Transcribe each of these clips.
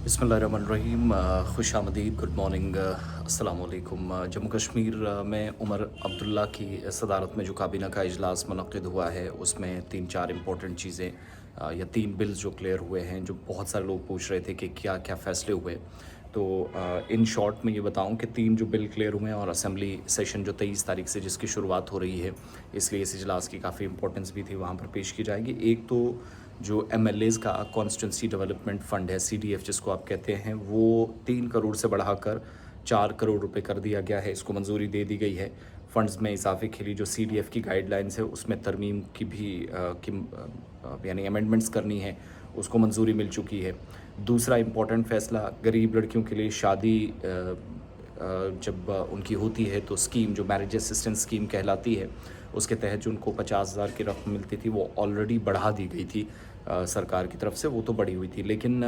बिस्मिल्लाहिर्रहमानिर्रहीम। खुश आमदीद, गुड मॉर्निंग, अस्सलाम वालेकुम। जम्मू कश्मीर में उमर अब्दुल्ला की सदारत में जो काबीना का इजलास मुनक्किद हुआ है, उसमें 3-4 इम्पोर्टेंट चीज़ें या 3 बिल्स जो क्लियर हुए हैं, जो बहुत सारे लोग पूछ रहे थे कि क्या क्या फ़ैसले हुए। तो इन शॉर्ट में ये बताऊं कि 3 जो बिल क्लियर हुए हैं और असेंबली सेशन जो 23 तारीख से जिसकी शुरुआत हो रही है, इसलिए इस इजलास की काफ़ी इंपॉर्टेंस भी थी, वहाँ पर पेश की जाएगी। एक तो जो एमएलएज़ का कॉन्स्टिट्यूंसी डेवलपमेंट फ़ंड है, सीडीएफ जिसको आप कहते हैं, वो 3 करोड़ से बढ़ाकर 4 करोड़ रुपए कर दिया गया है। इसको मंजूरी दे दी गई है। फ़ंड्स में इजाफे के लिए जो सीडीएफ की गाइडलाइंस है, उसमें तरमीम की भी यानी अमेंडमेंट्स करनी है, उसको मंजूरी मिल चुकी है। दूसरा इम्पोर्टेंट फ़ैसला, गरीब लड़कियों के लिए शादी जब उनकी होती है तो स्कीम जो मैरिज असिस्टेंस स्कीम कहलाती है, उसके तहत जो उनको 50,000 की रकम मिलती थी, वो ऑलरेडी बढ़ा दी गई थी सरकार की तरफ से, वो तो बढ़ी हुई थी। लेकिन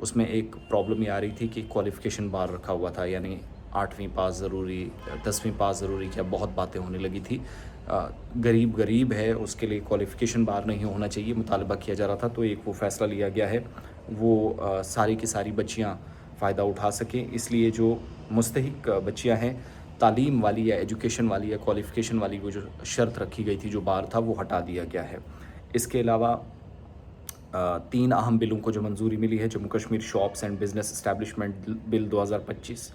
उसमें एक प्रॉब्लम ये आ रही थी कि क्वालिफ़िकेशन बार रखा हुआ था, यानी 8वीं पास ज़रूरी, 10वीं पास ज़रूरी, क्या बहुत बातें होने लगी थी। गरीब गरीब है, उसके लिए क्वालिफ़िकेशन बार नहीं होना चाहिए, मुतालबा किया जा रहा था। तो एक वो फ़ैसला लिया गया है, वो सारी की सारी बच्चियाँ फ़ायदा उठा सकें। इसलिए जो मुस्तहिक बच्चियाँ हैं, तालीम वाली या एजुकेशन वाली या क्वालिफ़िकेशन वाली वो जो शर्त रखी गई थी, जो बार था, वो हटा दिया गया है। इसके अलावा 3 अहम बिलों को जो मंजूरी मिली है, Jammu Kashmir shops and business establishment bill 2025,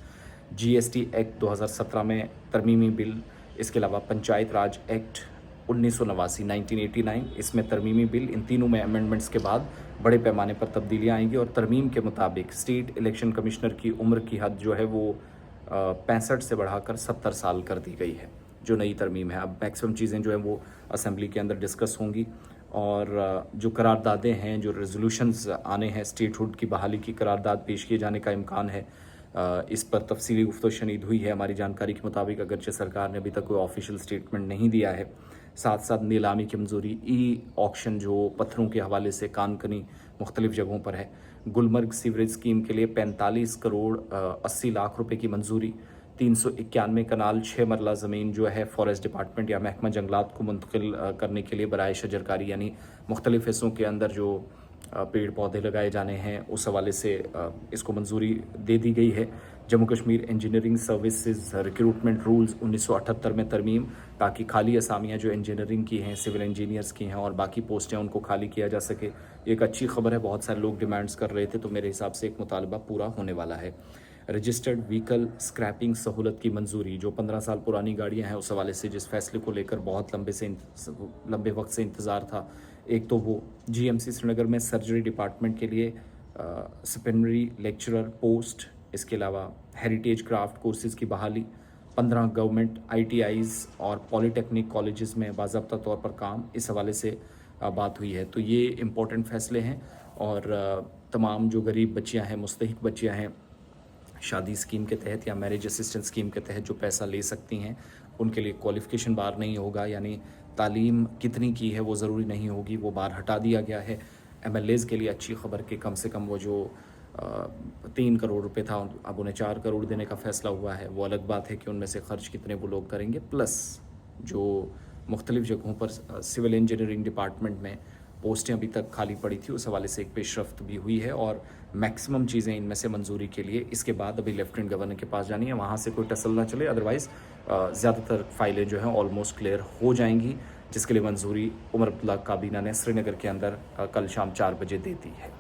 GST act 2017 में तरमीमी बिल, इसके अलावा पंचायत राज एक्ट 1989 1989, इसमें तरमीमी बिल। इन तीनों में अमेंडमेंट्स के बाद बड़े पैमाने पर तब्दीलियाँ आएंगी और तरमीम के मुताबिक स्टेट इलेक्शन कमिश्नर की उम्र की हद जो है वो 65 से बढ़ाकर 70 साल कर दी गई है, जो नई तरमीम है। अब मैक्सिमम चीज़ें जो हैं वो असेंबली के अंदर डिस्कस होंगी, और जो करारदादें हैं, जो रेजोल्यूशंस आने हैं, स्टेटहुड की बहाली की करारदाद पेश किए जाने का इम्कान है। इस पर तफसीली गुफ्तगू शनीद हुई है हमारी जानकारी के मुताबिक, अगरचे सरकार ने अभी तक कोई ऑफिशियल स्टेटमेंट नहीं दिया है। साथ साथ नीलामी की मंजूरी, ई ऑक्शन जो पत्थरों के हवाले से कानकनी मुख्तलिफ जगहों पर है। गुलमर्ग सीवरेज स्कीम के लिए 45 करोड़ 80 लाख रुपए की मंजूरी। 391 कनाल 6 मरला ज़मीन जो है फॉरेस्ट डिपार्टमेंट या महकमा जंगलात को मुंतकिल करने के लिए बराए शजरकारी, यानी मुख्तलिफ हिस्सों के अंदर जो पेड़ पौधे लगाए जाने हैं, उस हवाले से इसको मंजूरी दे दी गई है। Jammu Kashmir engineering services recruitment rules 1978 में तरमीम, ताकि खाली असामियाँ जो इंजीनियरिंग की हैं, सिविल इंजीनियर्स की हैं और बाकी पोस्टें, उनको खाली किया जा सके। एक अच्छी खबर है, बहुत सारे लोग डिमांड्स कर रहे थे, तो मेरे हिसाब से एक मुतालबा पूरा होने वाला है। रजिस्टर्ड व्हीकल स्क्रैपिंग सहूलत की मंजूरी, जो 15 साल पुरानी गाड़ियां हैं, उस हवाले से जिस फैसले को लेकर बहुत लंबे वक्त से इंतज़ार था, एक तो वो जीएमसी श्रीनगर में सर्जरी डिपार्टमेंट के लिए सपनरी लेक्चरर पोस्ट, इसके अलावा हेरिटेज क्राफ्ट कोर्सेज़ की बहाली, 15 गवर्नमेंट आईटीआईज़ और पॉलीटेक्निक कॉलेजेस में बाज़ाब्ता तौर पर काम, इस हवाले से बात हुई है। तो ये इम्पोर्टेंट फ़ैसले हैं, और तमाम जो गरीब बच्चियां हैं, मुस्तहिक बच्चियां हैं, शादी स्कीम के तहत या मैरिज असिस्टेंस स्कीम के तहत जो पैसा ले सकती हैं, उनके लिए क्वालिफ़िकेशन बार नहीं होगा, यानी तालीम कितनी की है वो ज़रूरी नहीं होगी, वो बार हटा दिया गया है। एमएलएज़ के लिए अच्छी खबर कि कम से कम वो जो 3 करोड़ रुपए था, अब उन्हें 4 करोड़ देने का फ़ैसला हुआ है। वो अलग बात है कि उनमें से ख़र्च कितने वो लोग करेंगे। प्लस जो मुख्तलिफ़ जगहों पर सिविल इंजीनियरिंग डिपार्टमेंट में पोस्टें अभी तक खाली पड़ी थी, उस हवाले से एक पेशरफ्त भी हुई है, और मैक्सिमम चीज़ें इनमें से मंजूरी के लिए इसके बाद अभी लेफ्टिनेंट गवर्नर के पास जानी है, वहाँ से कोई टसल ना चले। अदरवाइज़ ज़्यादातर फाइलें जो हैं ऑलमोस्ट क्लियर हो जाएंगी, जिसके लिए मंजूरी उमर अब्दुल्ला काबीना ने श्रीनगर के अंदर कल शाम 4 बजे दे दी है।